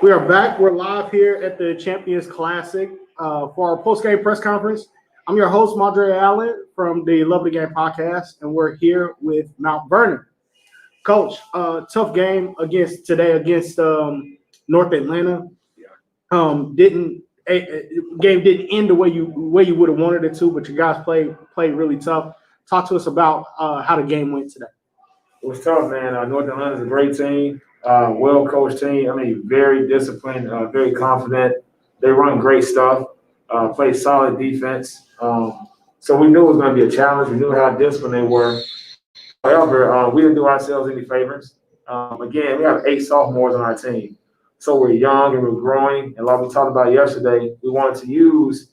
We are back. We're live here at the Champions Classic for our post-game press conference. I'm your host, Madre Allen from the Love the Game podcast, and we're here with Mount Vernon. Coach, tough game against North Atlanta. Game didn't end the way you would have wanted it to, but you guys played really tough. Talk to us about how the game went today. It was tough, man. North Atlanta is a great team, well-coached team. I mean, very disciplined, very confident. They run great stuff, play solid defense. So we knew it was going to be a challenge. We knew how disciplined they were. However, we didn't do ourselves any favors. Again, we have 8 sophomores on our team. So we're young and we're growing. And like we talked about yesterday, we wanted to use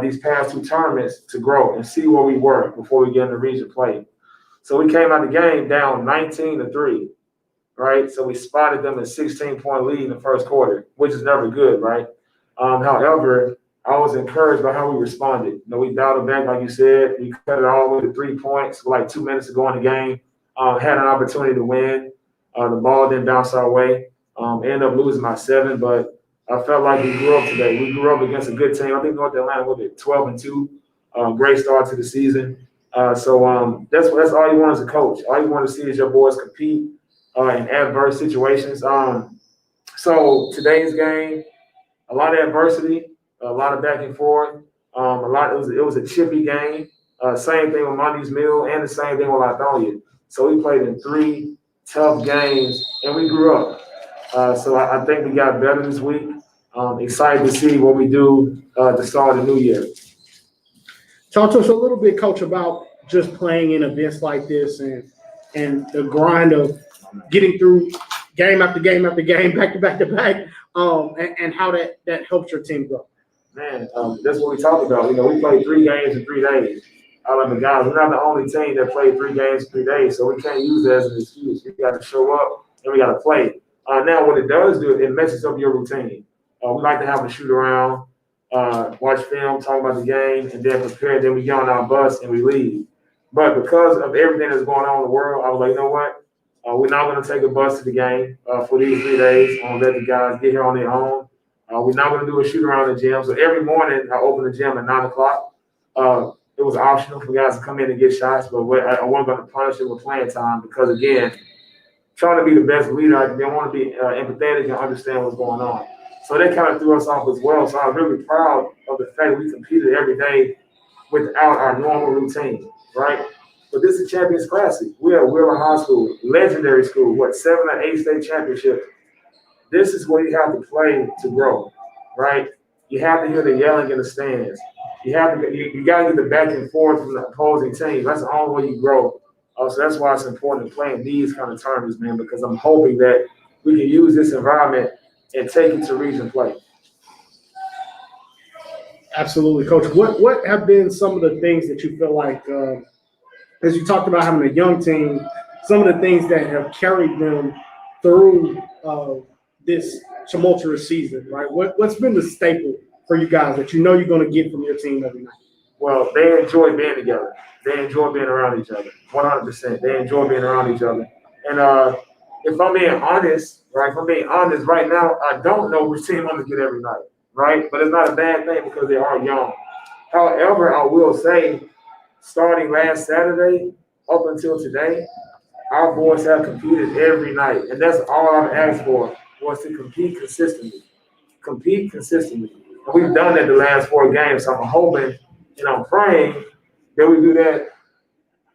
these past 2 tournaments to grow and see where we were before we get into region play. So we came out the game down 19-3, right? So we spotted them a 16-point lead in the first quarter, which is never good, right? However, I was encouraged by how we responded. You know, we battled back, like you said. We cut it all the way to 3 points with like 2 minutes to go in the game. Had an opportunity to win. The ball didn't bounce our way. Ended up losing by 7, but I felt like we grew up today. We grew up against a good team. I think North Atlanta was at 12-2. Great start to the season. So that's all you want as a coach. All you want to see is your boys compete in adverse situations. So today's game, a lot of adversity, a lot of back and forth. It was a chippy game. Same thing with Monty's Mill and the same thing with Lithonia. So we played in 3 tough games and we grew up. So I think we got better this week. Excited to see what we do to start the new year. Talk to us a little bit, Coach, about just playing in events like this and the grind of getting through game after game after game, back to back to back, and how that helps your team grow. Man, that's what we talked about. You know, we played 3 games in 3 days. We're not the only team that played 3 games in 3 days, so we can't use that as an excuse. We got to show up and we got to play. Now, what it does do, it messes up your routine. We like to have a shoot around, watch film, talk about the game, and then prepare. Then we get on our bus and we leave. But because of everything that's going on in the world, I was like, you know what? We're not going to take a bus to the game for these 3 days. I'm going to let the guys get here on their own. We're not going to do a shoot around the gym. So every morning I open the gym at 9 o'clock. It was optional for guys to come in and get shots, but I wasn't going to punish it with playing time because, again, trying to be the best leader, I want to be empathetic and understand what's going on. So that kind of threw us off as well. So I'm really proud of the fact that we competed every day without our normal routine, right? But this is Champions Classic. We are Wheeler High School, legendary school, 7 or 8 state championships. This is where you have to play to grow, right? You have to hear the yelling in the stands. You got to get the back and forth from the opposing team. That's the only way you grow. So that's why it's important to play in these kind of tournaments, man, because I'm hoping that we can use this environment and take it to region play. Absolutely, Coach. What have been some of the things that you feel like, as you talked about having a young team, some of the things that have carried them through this tumultuous season, right? What's been the staple for you guys that you know you're going to get from your team every night? Well, they enjoy being together. They enjoy being around each other, 100%. They enjoy being around each other. And if I'm being honest, right now, I don't know which team I'm going to get every night, right? But it's not a bad thing because they are young. However, I will say, starting last Saturday up until today, our boys have competed every night. And that's all I've asked for, was to compete consistently. And we've done that the last 4 games, so I'm hoping and I'm praying that we do that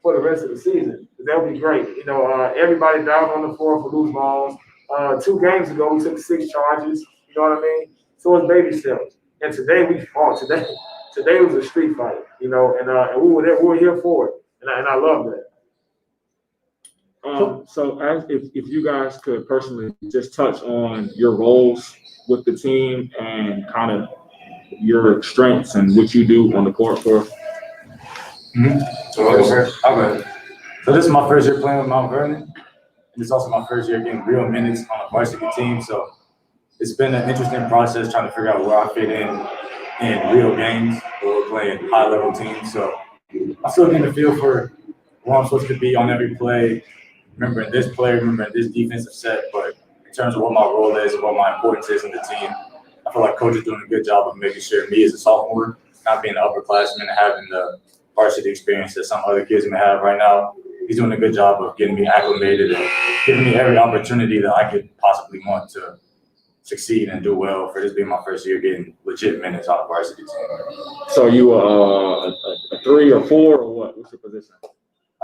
for the rest of the season. That would be great. You know, everybody dialed on the floor for loose balls. 2 games ago, we took 6 charges. You know what I mean? So it's baby steps. And today we fought. Today was a street fight. You know, and we were here for it. And I love that. So if you guys could personally just touch on your roles with the team and kind of your strengths and what you do on the court for. Mm-hmm. So I'll go ahead. So this is my first year playing with Mount Vernon, and it's also my first year getting real minutes on a varsity team. So it's been an interesting process trying to figure out where I fit in real games or playing high-level teams. So I'm still getting a feel for where I'm supposed to be on every play, remembering this player, remembering this defensive set, but in terms of what my role is and what my importance is in the team. I feel like coach is doing a good job of making sure me as a sophomore, not being an upperclassman and having the varsity experience that some other kids may have right now, he's doing a good job of getting me acclimated and giving me every opportunity that I could possibly want to succeed and do well for this being my first year getting legit minutes on a varsity team. So you a 3 or 4 or what? What's your position?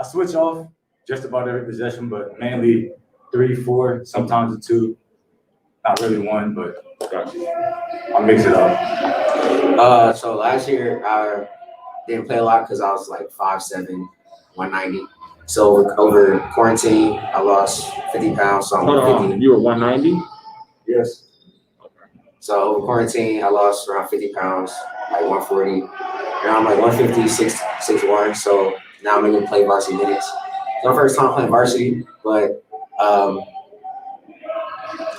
I switch off just about every possession, but mainly 3, 4, sometimes a 2. Not really 1, but I'll mix it up. So last year I didn't play a lot because I was like 5'7", 190. So over quarantine, I lost 50 pounds. So I'm Hold on, 50. you were 190? Yes. So over quarantine, I lost around 50 pounds, like 140. Now I'm like 150, 6'1". So now I'm able to play varsity minutes. It's my first time playing varsity, but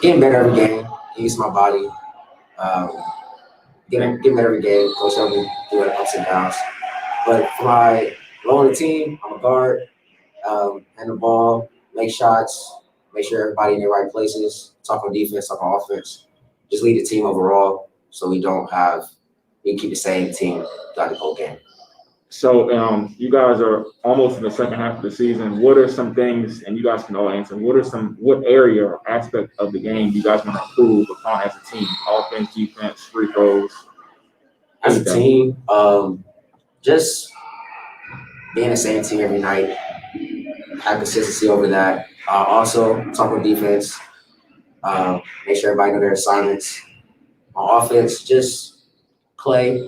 getting better every game, use my body. Getting better every game. Coach helped me do it ups and downs. But for my role on the team, I'm a guard, hand the ball, make shots, make sure everybody in the right places, talk on defense, talk on offense. Just lead the team overall so we keep the same team throughout the whole game. So you guys are almost in the second half of the season. What are some things, and you guys can all answer, what area or aspect of the game you guys want to improve upon as a team? Offense, defense, free throws? As a team, just being the same team every night, have consistency over that. Also, talk on defense, make sure everybody know their assignments. On offense, just play,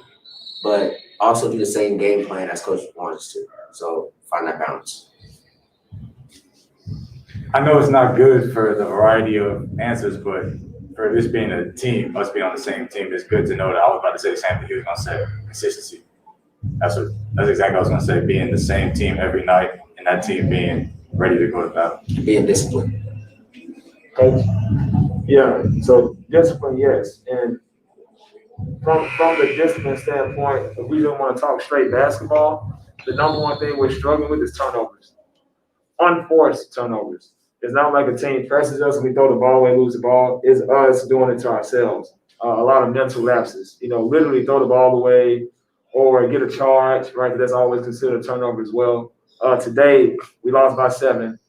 but also do the same game plan as coach wants to. So find that balance. I know it's not good for the variety of answers, but for this being a team, us being on the same team, it's good to know that I was about to say the same thing he was going to say, consistency. That's exactly what I was going to say, being the same team every night and that team being ready to go to battle. Being disciplined. Coach? Yeah, so discipline, yes. And from the discipline standpoint, if we don't want to talk straight basketball, the number one thing we're struggling with is turnovers. Unforced turnovers. It's not like a team presses us and we throw the ball away, lose the ball. It's us doing it to ourselves. A lot of mental lapses. Literally throw the ball away or get a charge, right? That's always considered a turnover as well. Today, we lost by 7.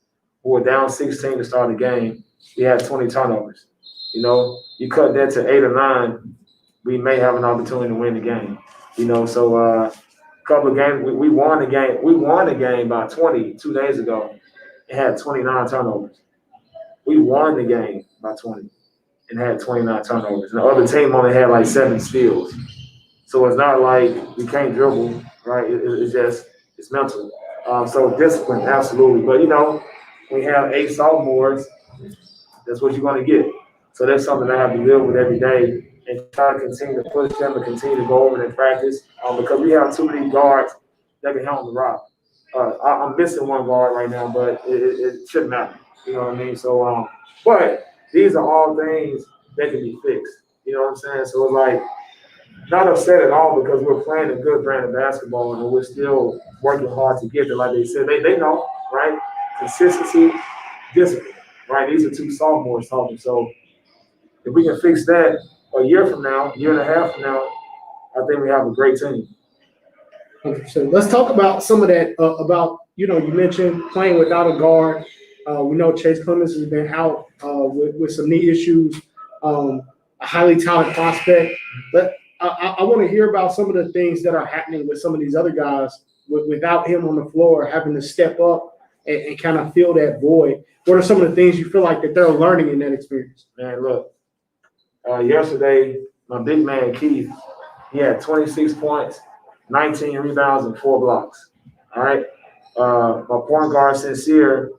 We were down 16 to start the game. We had 20 turnovers. You cut that to 8 or 9, we may have an opportunity to win the game. So a couple of games, we won the game. We won the game by 20 2 days ago. It had 29 turnovers. We won the game by 20 and had 29 turnovers. And the other team only had like 7 steals. So it's not like we can't dribble, right? It's mental. So discipline, absolutely. But, when you have 8 sophomores, that's what you're going to get. So that's something I have to live with every day and try to continue to push them and continue to go over it in practice because we have too many guards that can handle the rock. I'm missing one guard right now, but it shouldn't matter. You know what I mean? So, but these are all things that can be fixed. You know what I'm saying? So it's like not upset at all because we're playing a good brand of basketball and we're still working hard to get there. Like they said, they know, right? Consistency, discipline, right? These are 2 sophomores talking. So if we can fix that a year from now, year and a half from now, I think we have a great team. 100%. Let's talk about some of that. You mentioned playing without a guard. We know Chase Clemens has been out with some knee issues. A highly talented prospect, but I want to hear about some of the things that are happening with some of these other guys without him on the floor, having to step up and kind of fill that void. What are some of the things you feel like that they're learning in that experience? Man, look, yesterday, my big man, Keith, he had 26 points, 19 rebounds, and 4 blocks. All right. My point guard, Sincere,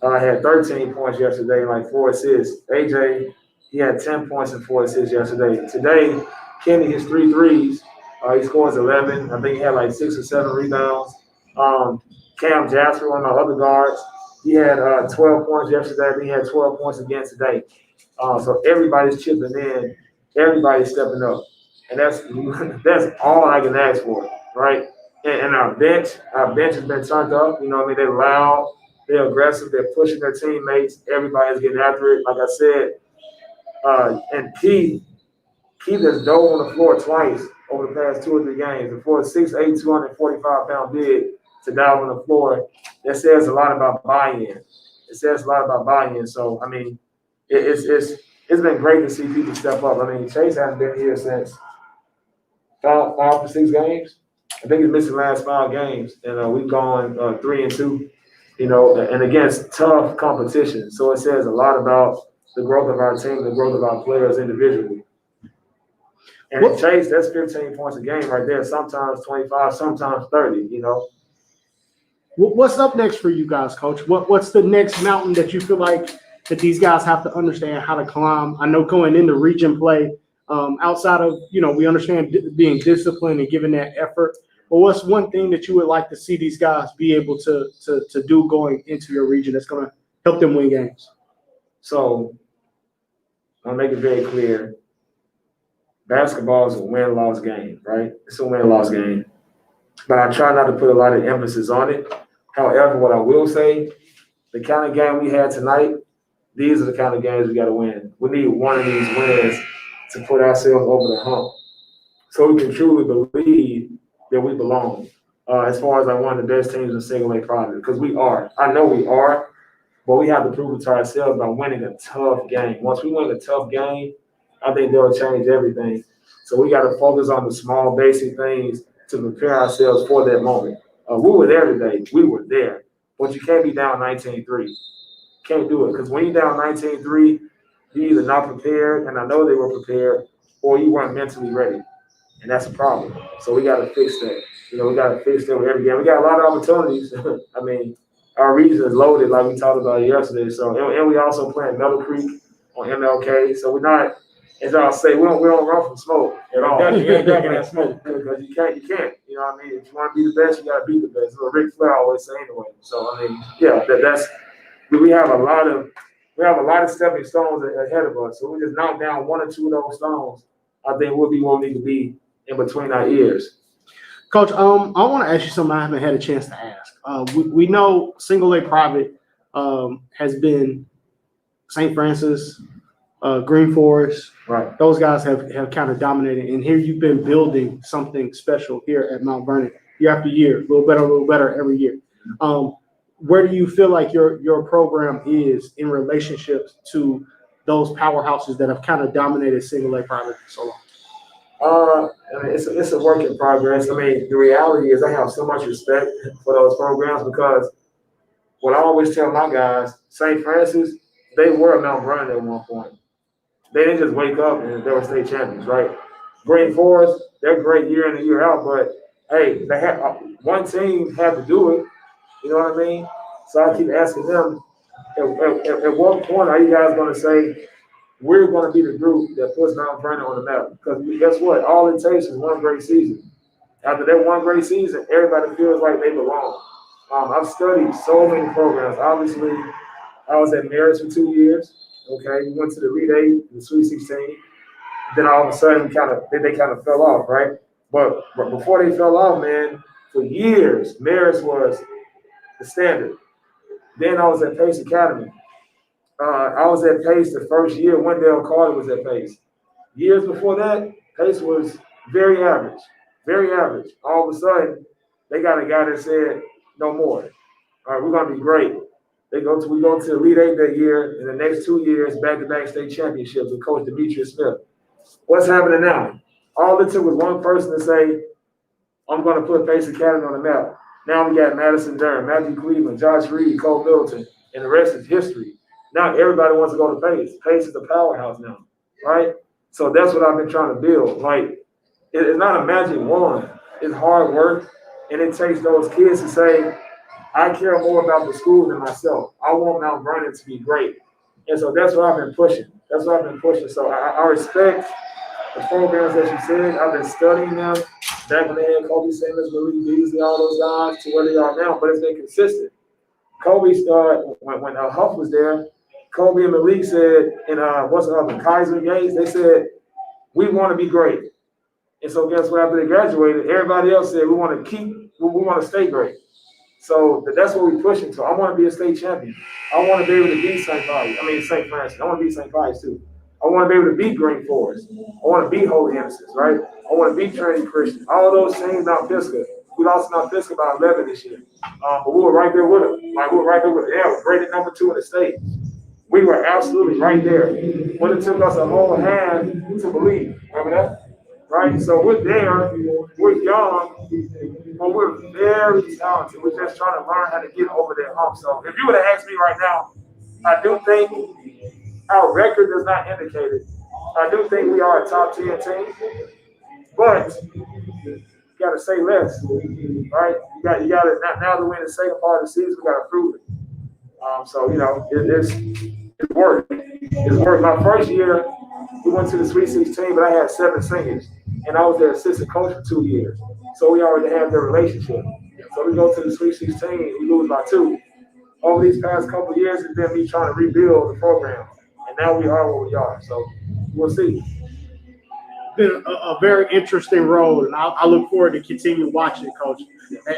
had 13 points yesterday and like 4 assists. AJ, he had 10 points and 4 assists yesterday. Today, Kenny hits 3 threes. He scores 11. I think he had like 6 or 7 rebounds. Cam Jasper, one of my other guards, he had 12 points yesterday. I think he had 12 points again today. So everybody's chipping in. Everybody's stepping up. And that's all I can ask for, right? And our bench has been turned up. They're loud, they're aggressive, they're pushing their teammates. Everybody's getting after it. Like I said, And Keith has dove on the floor twice over the past 2 or 3 games. Before a 6'8", 245-pound big to dive on the floor, that says a lot about buy-in. It says a lot about buy-in. So, I mean, it's been great to see people step up. I mean, Chase hasn't been here since 5 or 6 games. I think he's missing the last 5 games, and we've gone 3-2. You know, and against tough competition. So it says a lot about the growth of our team, the growth of our players individually. And Chase, that's 15 points a game right there. Sometimes 25, sometimes 30. You know. What's up next for you guys, Coach? What's the next mountain that you feel like that these guys have to understand how to climb? I know going into region play, outside of, we understand being disciplined and giving that effort. But what's one thing that you would like to see these guys be able to do going into your region that's going to help them win games? So I'll make it very clear. Basketball is a win-loss game, right? It's a win-loss game. But I try not to put a lot of emphasis on it. However, what I will say, the kind of game we had tonight, these are the kind of games we got to win. We need one of these wins to put ourselves over the hump so we can truly believe that we belong as far as one of the best teams in single A private, because we are. I know we are, but we have to prove it to ourselves by winning a tough game. Once we win a tough game, I think they'll change everything. So we got to focus on the small, basic things to prepare ourselves for that moment. We were there today. We were there. But you can't be down 19-3. Can't do it. Because when you're down 19-3, you're either not prepared, and I know they were prepared, or you weren't mentally ready. And that's a problem. So we got to fix that. We got to fix that with every game. We got a lot of opportunities. I mean, our region is loaded like we talked about yesterday. So, and we also playing Meadow Creek on MLK. So we're not, as I'll say, we don't run from smoke at all. You ain't ducking that smoke. Because you can't. You know what I mean? If you want to be the best, you got to be the best. That's what Ric Flair always say anyway. So, I mean, yeah, that's we have a lot of stepping stones ahead of us. So we just knock down 1 or 2 of those stones. I think we'll be where we need to be in between our ears. Coach, I want to ask you something I haven't had a chance to ask. We know single A private has been St. Francis, Green Forest. Right. Those guys have kind of dominated. And here you've been building something special here at Mount Vernon year after year, a little better every year. Where do you feel like your program is in relationships to those powerhouses that have kind of dominated single A private for so long? I mean, it's a work in progress. I mean, the reality is I have so much respect for those programs because what I always tell my guys, St. Francis, they were Mount Vernon at one point. They didn't just wake up and they were state champions, right? Green Forest, they're great year in and year out, but hey, they had one team had to do it. You know what I mean? So I keep asking them, at what point are you guys going to say, we're going to be the group that puts Mount Vernon on the map? Because guess what? All it takes is one great season. After that one great season, everybody feels like they belong. I've studied so many programs. Obviously, I was at Marist for 2 years. Okay, we went to the Elite Eight, the Sweet 16. Then all of a sudden, they kind of fell off, right? But before they fell off, man, for years, Marist was the standard. Then I was at Pace Academy. I was at Pace the first year. Wendell Carter was at Pace. Years before that, Pace was very average, very average. All of a sudden, they got a guy that said, no more. All right, we're going to be great. We go to the Elite Eight that year. In the next 2 years, back-to-back state championships with Coach Demetrius Smith. What's happening now? All it took was one person to say, I'm going to put Pace Academy on the map. Now we got Madison Durham, Matthew Cleveland, Josh Reed, Cole Middleton, and the rest is history. Now everybody wants to go to Pace. Pace is a powerhouse now, right? So that's what I've been trying to build. Like, it's not a magic wand. It's hard work, and it takes those kids to say, I care more about the school than myself. I want Mount Vernon to be great. And so that's what I've been pushing. So I respect the programs that you said. I've been studying them. Back when they had Kobe Simmons, Malik Beasley, all those guys to where they are now, but it's been consistent. Kobe started when Huff was there. Kobe and Malik said, and Kaiser Gates, they said, we want to be great. And so guess what? After they graduated, everybody else said, we want to stay great. So that's what we're pushing to. I want to be a state champion. I want to be able to beat St. Francis. I want to beat St. Francis too. I want to be able to beat Green Forest. I want to beat Holy Innocents, right? I want to beat Trinity Christian. All those teams, Mount Pisgah. We lost Mount Pisgah by 11 this year. But we were right there with them. Like, we were right there with them. Yeah, rated number 2 in the state. We were absolutely right there. But it took us a whole hand to believe. Remember that? Right? So we're there. We're young. But we're very talented. We're just trying to learn how to get over that hump. So if you would have asked me right now, I do think our record does not indicate it. I do think we are a top 10 team. But you got to say less, right? You got to now that we're in the second part of the season, we got to prove it. So it's work. It's work. My first year, we went to the Sweet 16, but I had 7 singers, and I was their assistant coach for 2 years. So we already have their relationship. So we go to the Sweet 16, we lose by 2. Over these past couple of years, it's been me trying to rebuild the program, and now we are where we are. So we'll see. Been a very interesting road, and I look forward to continue watching it, Coach.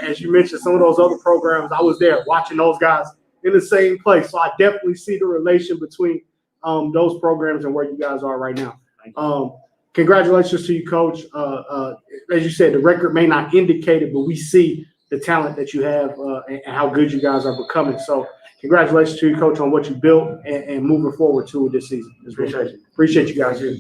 As you mentioned, some of those other programs, I was there watching those guys in the same place, so I definitely see the relation between those programs and where you guys are right now. Congratulations to you, Coach. As you said, the record may not indicate it, but we see the talent that you have and how good you guys are becoming. So congratulations to you, Coach, on what you built and moving forward to this season. Appreciate you. Appreciate you guys here.